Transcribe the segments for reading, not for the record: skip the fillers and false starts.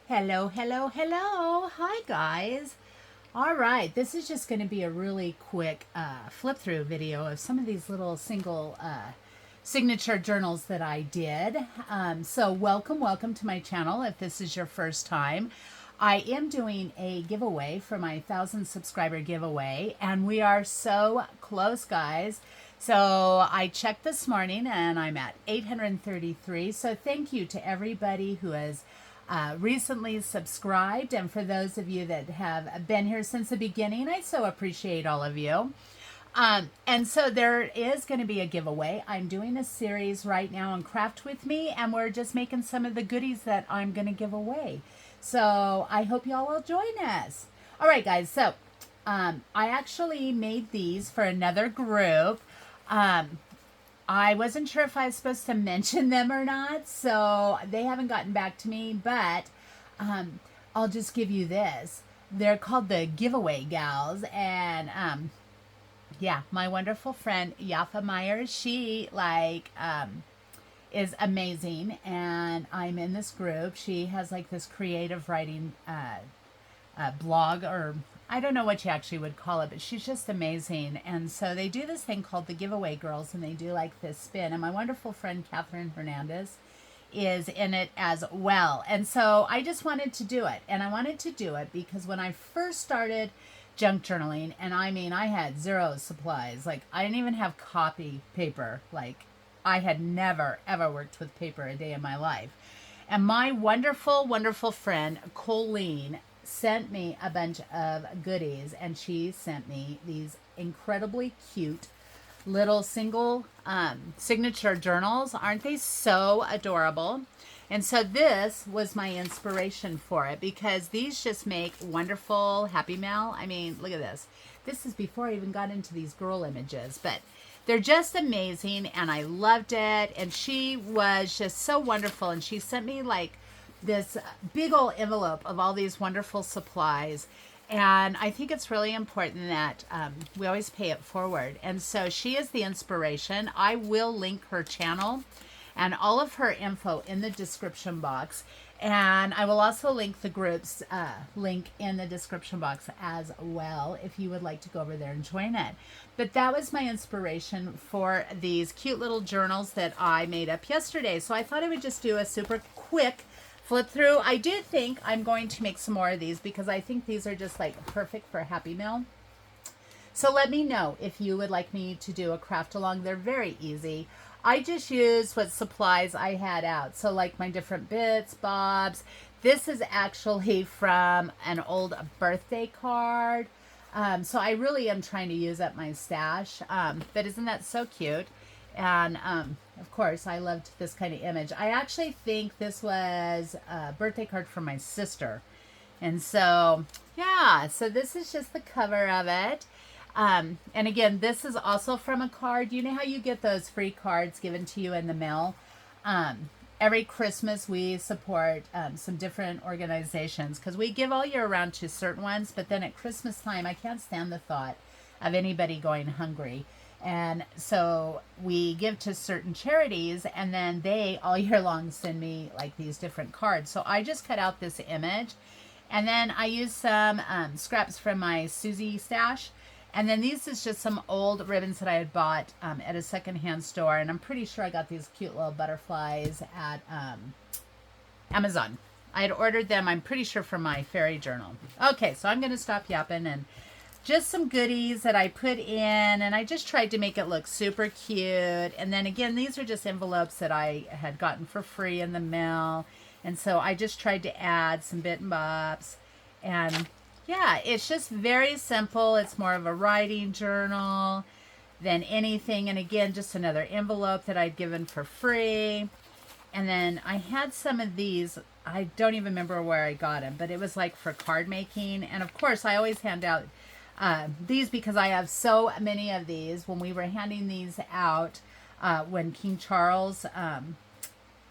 Hello, hello, hello. Hi, guys. All right, this is just going to be a really quick flip through video of some of these little single signature journals that I did. So welcome to my channel if this is your first time. I am doing a giveaway for my 1,000 subscriber giveaway, and we are so close, guys. So I checked this morning and I'm at 833. So thank you to everybody who has recently subscribed, and for those of you that have been here since the beginning, I so appreciate all of you. And so there is going to be a giveaway. I'm doing a series right now on Craft With Me, and we're just making some of the goodies that I'm going to give away. So I hope y'all will join us. All right, guys. So I actually made these for another group. I wasn't sure if I was supposed to mention them or not, so they haven't gotten back to me, but I'll just give you this. They're called the Giveaway Gals, and yeah, my wonderful friend Yafa Myers, she is amazing, and I'm in this group. She has like this creative writing blog, or I don't know what you actually would call it, but she's just amazing. And so they do this thing called the Giveaway Girls, and they do like this spin. And my wonderful friend Catherine Hernandez is in it as well. And so I just wanted to do it. And I wanted to do it because when I first started junk journaling, and I mean, I had zero supplies. Like, I didn't even have copy paper. Like, I had never, ever worked with paper a day in my life. And my wonderful, wonderful friend, Colleen, sent me a bunch of goodies, and she sent me these incredibly cute little single signature journals. Aren't they so adorable? And so this was my inspiration for it, because these just make wonderful happy mail. I mean, look at this. This is before I even got into these girl images, but they're just amazing, and I loved it. And she was just so wonderful, and she sent me like this big old envelope of all these wonderful supplies. And I think it's really important that we always pay it forward. And so she is the inspiration. I will link her channel and all of her info in the description box. And I will also link the group's link in the description box as well, if you would like to go over there and join it. But that was my inspiration for these cute little journals that I made up yesterday. So I thought I would just do a super quick flip through. I do think I'm going to make some more of these, because I think these are just like perfect for Happy Mail. So let me know if you would like me to do a craft along. They're very easy. I just used what supplies I had out. So like my different bits, bobs. This is actually from an old birthday card. So I really am trying to use up my stash. But isn't that so cute? And of course, I loved this kind of image. I actually think this was a birthday card from my sister. And so, yeah, so this is just the cover of it. And again, this is also from a card. You know how you get those free cards given to you in the mail? Every Christmas, we support some different organizations, because we give all year round to certain ones. But then at Christmas time, I can't stand the thought of anybody going hungry. And so we give to certain charities, and then they all year long send me like these different cards. So I just cut out this image, and then I used some scraps from my Susie stash. And then these is just some old ribbons that I had bought at a secondhand store. And I'm pretty sure I got these cute little butterflies at Amazon. I had ordered them, I'm pretty sure, for my fairy journal. Okay, so I'm going to stop yapping, and just some goodies that I put in, and I just tried to make it look super cute. And then again, these are just envelopes that I had gotten for free in the mail. And so I just tried to add some bit and bobs. And yeah, it's just very simple. It's more of a writing journal than anything. And again, just another envelope that I'd given for free. And then I had some of these. I don't even remember where I got them, but it was like for card making. And of course, I always hand out these because I have so many of these. When we were handing these out, when King Charles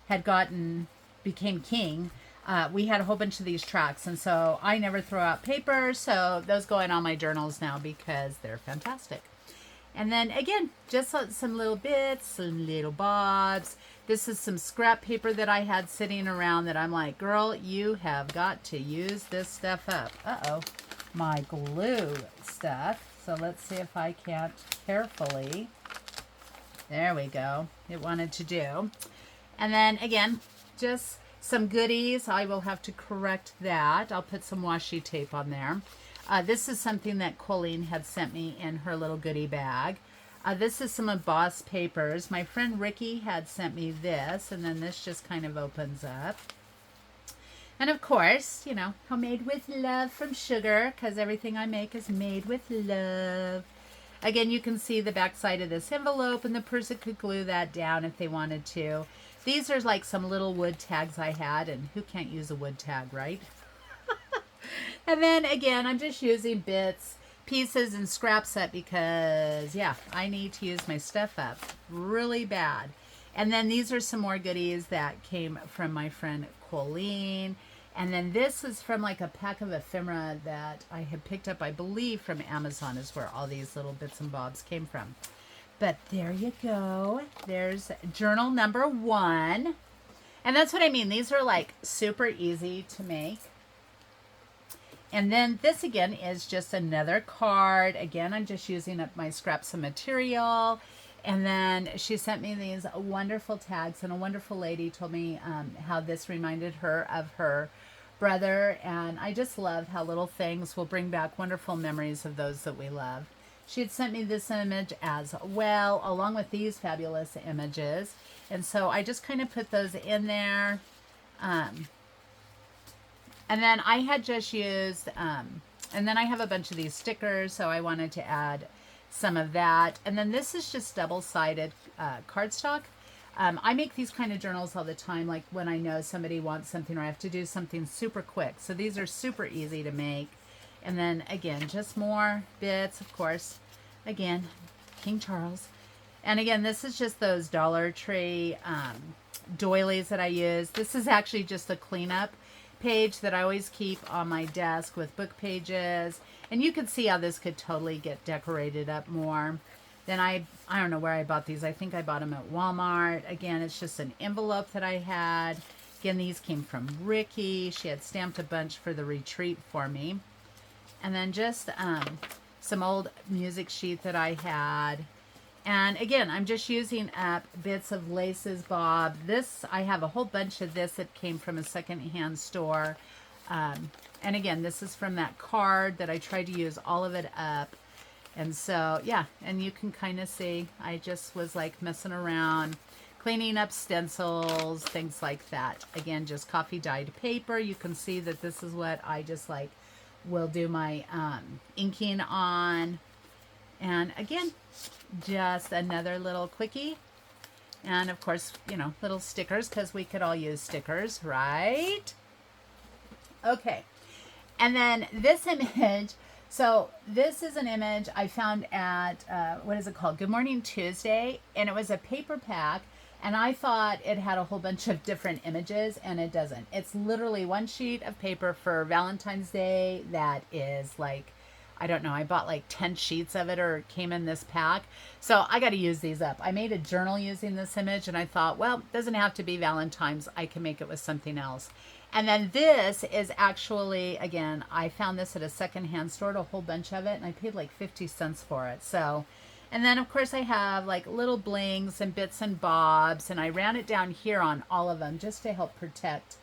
became king, we had a whole bunch of these tracts, and so I never throw out paper, so those go in all my journals now because they're fantastic. And then again, just some little bits, some little bobs. This is some scrap paper that I had sitting around that I'm like, girl, you have got to use this stuff up. Uh-oh, my glue stuff. So let's see if I can't carefully. There we go. It wanted to do. And then again, just some goodies. I will have to correct that. I'll put some washi tape on there. This is something that Colleen had sent me in her little goodie bag. This is some embossed papers. My friend Ricky had sent me this, and then this just kind of opens up. And of course, you know, homemade with love from Sugar, because everything I make is made with love. Again, you can see the back side of this envelope, and the person could glue that down if they wanted to. These are like some little wood tags I had, and who can't use a wood tag, right? And then again, I'm just using bits, pieces, and scrap set because, yeah, I need to use my stuff up really bad. And then these are some more goodies that came from my friend Colleen. And then this is from like a pack of ephemera that I had picked up, I believe, from Amazon is where all these little bits and bobs came from. But there you go. There's journal number 1. And that's what I mean. These are like super easy to make. And then this again is just another card. Again, I'm just using up my scraps of material. And then she sent me these wonderful tags, and a wonderful lady told me how this reminded her of her brother. And I just love how little things will bring back wonderful memories of those that we love. She had sent me this image as well, along with these fabulous images. And so I just kind of put those in there. And then I had just used, and then I have a bunch of these stickers, so I wanted to add some of that. And then this is just double-sided cardstock. I make these kind of journals all the time, like when I know somebody wants something or I have to do something super quick. So these are super easy to make. And then again, just more bits, of course. Again, King Charles. And again, this is just those Dollar Tree doilies that I use. This is actually just a cleanup page that I always keep on my desk with book pages. And you can see how this could totally get decorated up more. Then I don't know where I bought these. I think I bought them at Walmart. Again, it's just an envelope that I had. Again, these came from Ricky. She had stamped a bunch for the retreat for me. And then just some old music sheet that I had. And again, I'm just using up bits of laces, Bob. This, I have a whole bunch of this that came from a secondhand store. And again, this is from that card that I tried to use all of it up. And so, yeah, and you can kind of see, I just was like messing around, cleaning up stencils, things like that. Again, just coffee dyed paper. You can see that this is what I just like will do my inking on. And again, just another little quickie. And of course, you know, little stickers, because we could all use stickers, right? Okay. And then this image, so this is an image I found at, what is it called? Good Morning Tuesday. And it was a paper pack. And I thought it had a whole bunch of different images, and it doesn't. It's literally one sheet of paper for Valentine's Day that is like, I don't know, I bought like 10 sheets of it, or it came in this pack. So I got to use these up. I made a journal using this image, and I thought, well, it doesn't have to be Valentine's. I can make it with something else. And then this is actually, again, I found this at a secondhand store, a whole bunch of it, and I paid like 50 cents for it. So, and then of course I have like little blings and bits and bobs, and I ran it down here on all of them just to help protect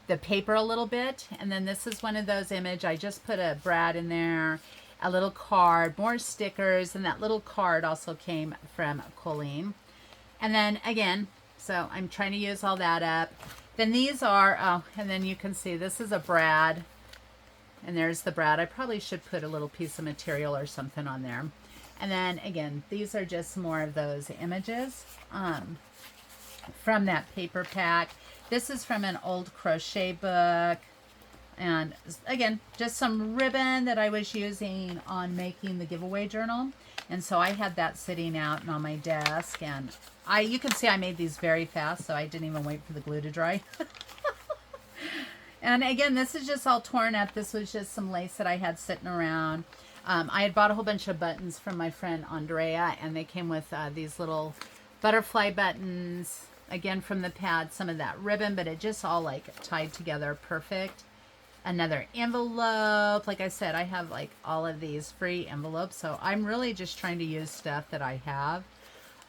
the paper a little bit. And then this is one of those images. I just put a Brad in there, a little card, more stickers, and that little card also came from Colleen. And then again, so I'm trying to use all that up. Then these are, oh, and then you can see this is a Brad, and there's the Brad. I probably should put a little piece of material or something on there. And then again, these are just more of those images from that paper pack. This is from an old crochet book. And again, just some ribbon that I was using on making the giveaway journal. And so I had that sitting out and on my desk. And you can see I made these very fast, so I didn't even wait for the glue to dry. And again, this is just all torn up. This was just some lace that I had sitting around. I had bought a whole bunch of buttons from my friend Andrea, and they came with these little butterfly buttons, again from the pad, some of that ribbon, but it just all like tied together perfect. Another envelope. Like I said, I have like all of these free envelopes, so I'm really just trying to use stuff that I have.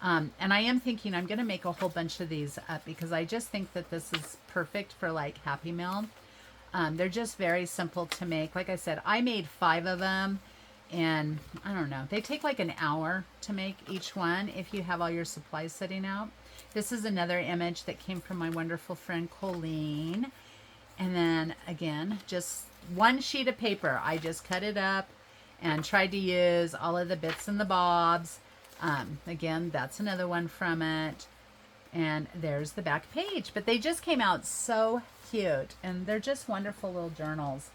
And I am thinking I'm going to make a whole bunch of these up because I just think that this is perfect for like Happy Meal. They're just very simple to make. Like I said, I made 5 of them, and I don't know, they take like an hour to make each one if you have all your supplies sitting out. This is another image that came from my wonderful friend Colleen. And then again, just one sheet of paper. I just cut it up and tried to use all of the bits and the bobs. Again, that's another one from it. And there's the back page. But they just came out so cute. And they're just wonderful little journals.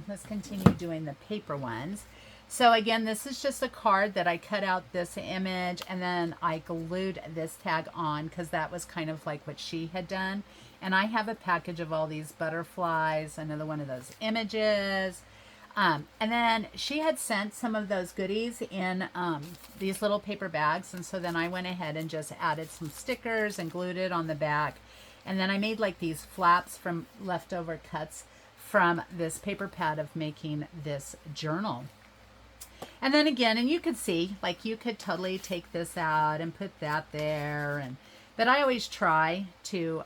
Let's continue doing the paper ones. So again, this is just a card that I cut out this image. And then I glued this tag on because that was kind of like what she had done. And I have a package of all these butterflies, another one of those images. And then she had sent some of those goodies in these little paper bags. And so then I went ahead and just added some stickers and glued it on the back. And then I made like these flaps from leftover cuts from this paper pad of making this journal. And then again, and you could see, like you could totally take this out and put that there. But I always try to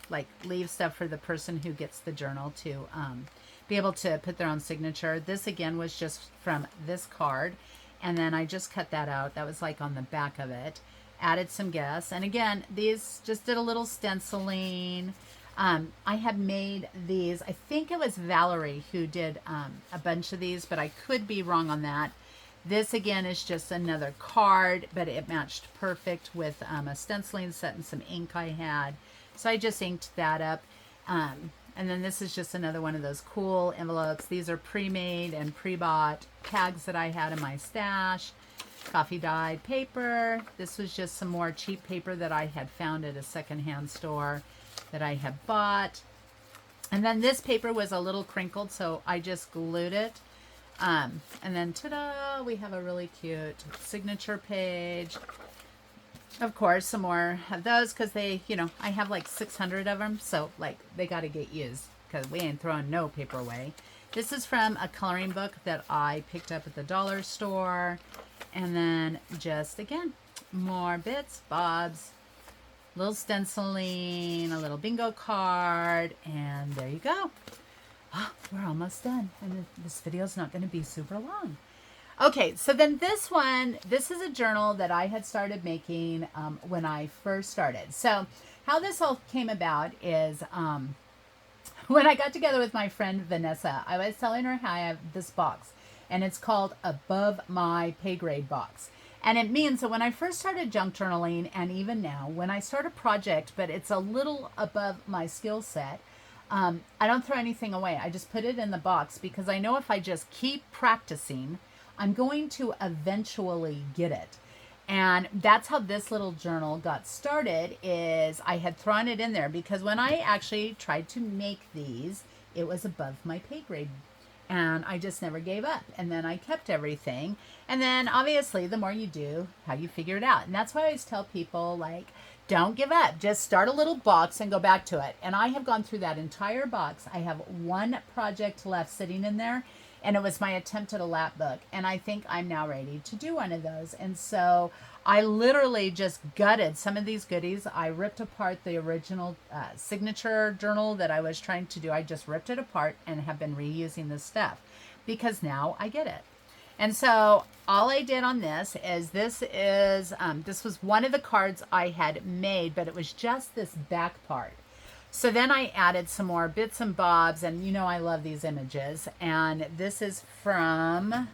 like leave stuff for the person who gets the journal to be able to put their own signature. This again was just from this card, and then I just cut that out. That was like on the back of it. Added some guests, and again, these just did a little stenciling. I had made these, I think it was Valerie who did a bunch of these, but I could be wrong on that. This again is just another card, but it matched perfect with a stenciling set and some ink I had. So I just inked that up. And then this is just another one of those cool envelopes. These are pre-made and pre-bought tags that I had in my stash. Coffee dyed paper. This was just some more cheap paper that I had found at a secondhand store that I had bought. And then this paper was a little crinkled, so I just glued it. And then ta-da, we have a really cute signature page. Of course, some more of those because they, you know, I have like 600 of them. So like they got to get used because we ain't throwing no paper away. This is from a coloring book that I picked up at the dollar store. And then just again, more bits, bobs, little stenciling, a little bingo card. And there you go. Oh, we're almost done. And this video is not going to be super long. Okay, so then this one, this is a journal that I had started making when I first started. So how this all came about is when I got together with my friend Vanessa, I was telling her how I have this box, and it's called Above My Paygrade box. And it means that when I first started junk journaling, and even now, when I start a project, but it's a little above my skill set, I don't throw anything away. I just put it in the box because I know if I just keep practicing, I'm going to eventually get it. And that's how this little journal got started, is I had thrown it in there because when I actually tried to make these, it was above my pay grade. And I just never gave up. And then I kept everything. And then obviously the more you do, how you figure it out. And that's why I always tell people, like, don't give up. Just start a little box and go back to it. And I have gone through that entire box. I have one project left sitting in there. And it was my attempt at a lap book. And I think I'm now ready to do one of those. And so I literally just gutted some of these goodies. I ripped apart the original signature journal that I was trying to do. I just ripped it apart and have been reusing this stuff because now I get it. And so all I did on this is this was one of the cards I had made, but it was just this back part. So then I added some more bits and bobs, and you know I love these images. And this is from,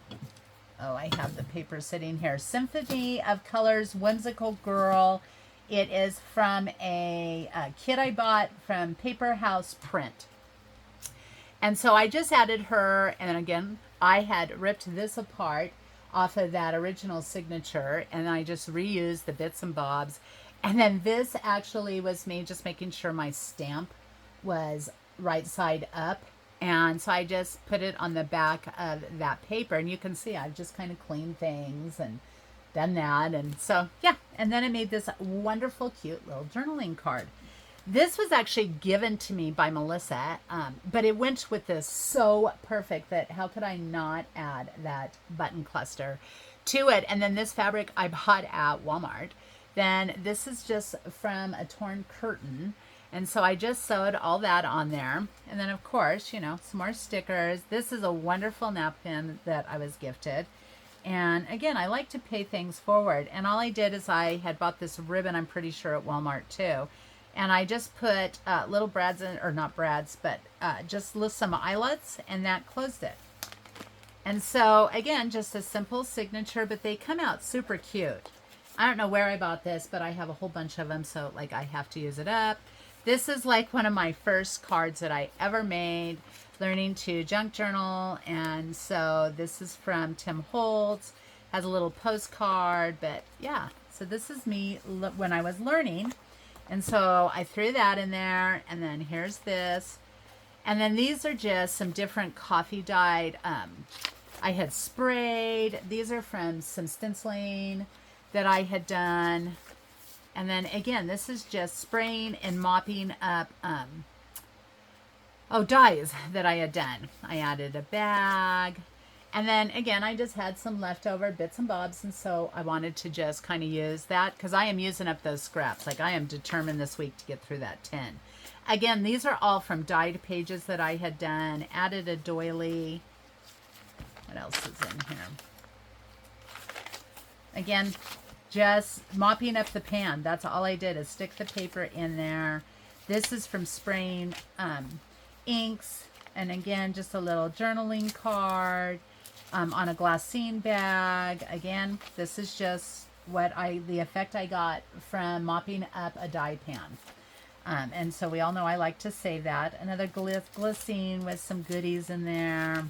oh, I have the paper sitting here, Symphony of Colors, Whimsical Girl. It is from a kit I bought from Paper House Print. And so I just added her, and again, I had ripped this apart off of that original signature, and I just reused the bits and bobs. And then this actually was me just making sure my stamp was right side up. And so I just put it on the back of that paper. And you can see I've just kind of cleaned things and done that. And so, yeah. And then I made this wonderful, cute little journaling card. This was actually given to me by Melissa, but it went with this so perfect that how could I not add that button cluster to it? And then this fabric I bought at Walmart. Then this is just from a torn curtain. And so I just sewed all that on there. And then, of course, you know, some more stickers. This is a wonderful napkin that I was gifted. And again, I like to pay things forward. And all I did is I had bought this ribbon, I'm pretty sure at Walmart too. And I just put little brads in, or not brads, but just some eyelets, and that closed it. And so again, just a simple signature, but they come out super cute. I don't know where I bought this, but I have a whole bunch of them, so like I have to use it up. This is like one of my first cards that I ever made, learning to junk journal. And so this is from Tim Holtz, has a little postcard, but yeah. So this is me when I was learning. And so I threw that in there, and then here's this. And then these are just some different coffee dyed, I had sprayed. These are from some stenciling that I had done. And then again, this is just spraying and mopping up, dyes that I had done. I added a bag. And then again, I just had some leftover bits and bobs, and so I wanted to just kind of use that because I am using up those scraps. Like I am determined this week to get through that tin. Again, these are all from dyed pages that I had done. Added a doily. What else is in here? Again, just mopping up the pan. That's all I did is stick the paper in there. This is from spraying inks. And again, just a little journaling card. On a glassine bag. Again, this is just the effect I got from mopping up a dye pan. And so we all know I like to save that. Another glassine with some goodies in there.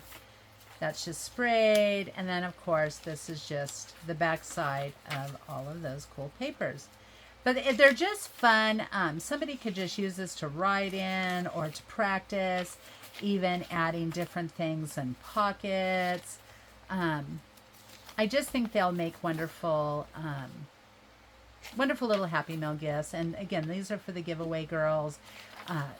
That's just sprayed. And then, of course, this is just the back side of all of those cool papers. But they're just fun. Somebody could just use this to write in or to practice, even adding different things in pockets. I just think they'll make wonderful, wonderful little Happy Mail gifts. And again, these are for the giveaway girls.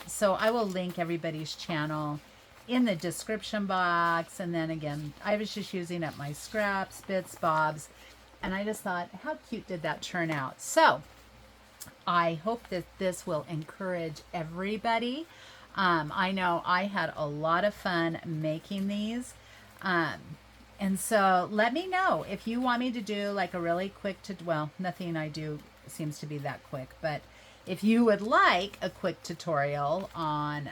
So I will link everybody's channel in the description box. And then again, I was just using up my scraps, bits, bobs, and I just thought, how cute did that turn out? So I hope that this will encourage everybody. I know I had a lot of fun making these. And so let me know if you want me to do like a really quick, nothing I do seems to be that quick, but if you would like a quick tutorial on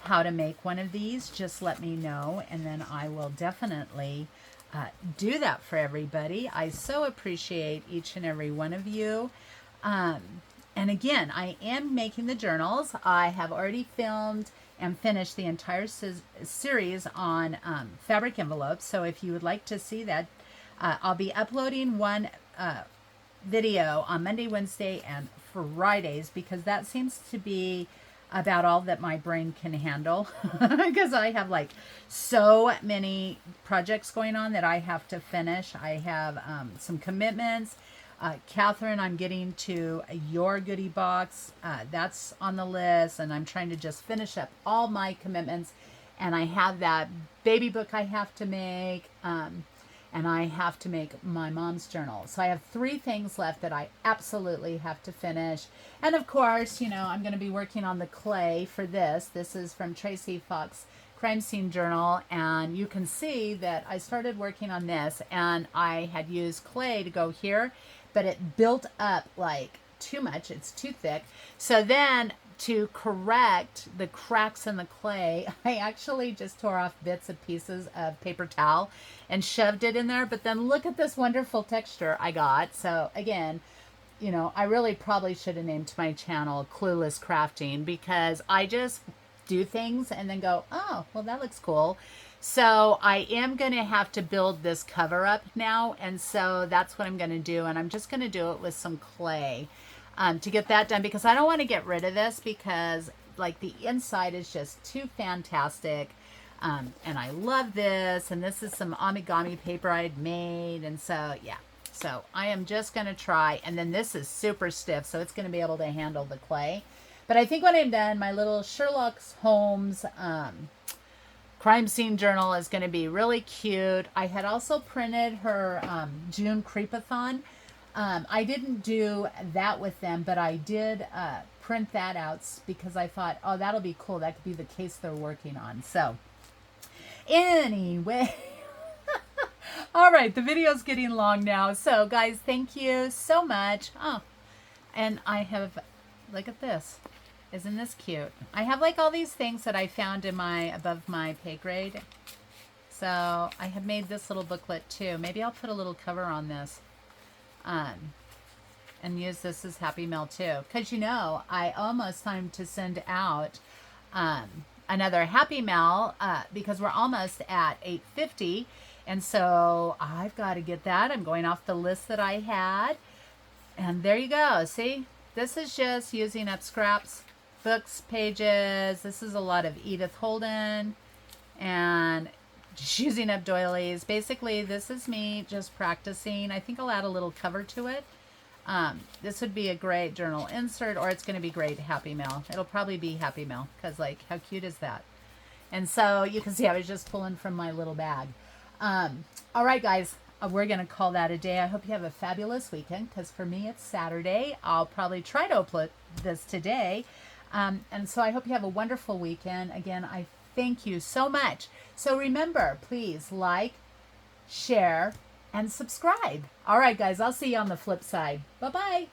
how to make one of these, just let me know, and then I will definitely do that for everybody. I so appreciate each and every one of you. And again, I am making the journals. I have already filmed and finished the entire series on fabric envelopes. So if you would like to see that, I'll be uploading one video on Monday, Wednesday, and Fridays, because that seems to be about all that my brain can handle, because I have like so many projects going on that I have to finish. I have some commitments. Catherine, I'm getting to your goodie box. That's on the list, and I'm trying to just finish up all my commitments. And I have that baby book I have to make, and I have to make my mom's journal. So I have 3 things left that I absolutely have to finish. And of course, you know, I'm going to be working on the clay for this. This is from Tracy Fox Crime Scene Journal, and you can see that I started working on this, and I had used clay to go here, but it built up like too much. It's too thick. So then to correct the cracks in the clay, I actually just tore off bits and pieces of paper towel and shoved it in there. But then look at this wonderful texture I got. So again, you know, I really probably should have named my channel Clueless Crafting, because I just do things and then go, oh, well, that looks cool. So I am going to have to build this cover up now. And so that's what I'm going to do. And I'm just going to do it with some clay to get that done, because I don't want to get rid of this, because like the inside is just too fantastic. And I love this. And this is some origami paper I'd made. And so, yeah. So I am just going to try, and then this is super stiff, so it's going to be able to handle the clay. But I think when I'm done, my little Sherlock Holmes crime scene journal is going to be really cute. I had also printed her June Creepathon. I didn't do that with them, but I did print that out because I thought, oh, that'll be cool. That could be the case they're working on. So anyway, all right, the video's getting long now. So guys, thank you so much. Oh, and I have, look at this. Isn't this cute? I have like all these things that I found in my above my pay grade. So I have made this little booklet too. Maybe I'll put a little cover on this and use this as Happy Mail too. Because you know, I almost time to send out another Happy Mail because we're almost at 850. And so I've got to get that. I'm going off the list that I had. And there you go. See, this is just using up scraps, books, pages. This is a lot of Edith Holden and just using up doilies. Basically, this is me just practicing. I think I'll add a little cover to it. This would be a great journal insert, or it's going to be great Happy Mail. It'll probably be Happy Mail because, like, how cute is that? And so you can see I was just pulling from my little bag. All right, guys. We're going to call that a day. I hope you have a fabulous weekend because for me it's Saturday. I'll probably try to upload this today. And so I hope you have a wonderful weekend. Again, I thank you so much. So remember, please like, share, and subscribe. All right, guys, I'll see you on the flip side. Bye-bye.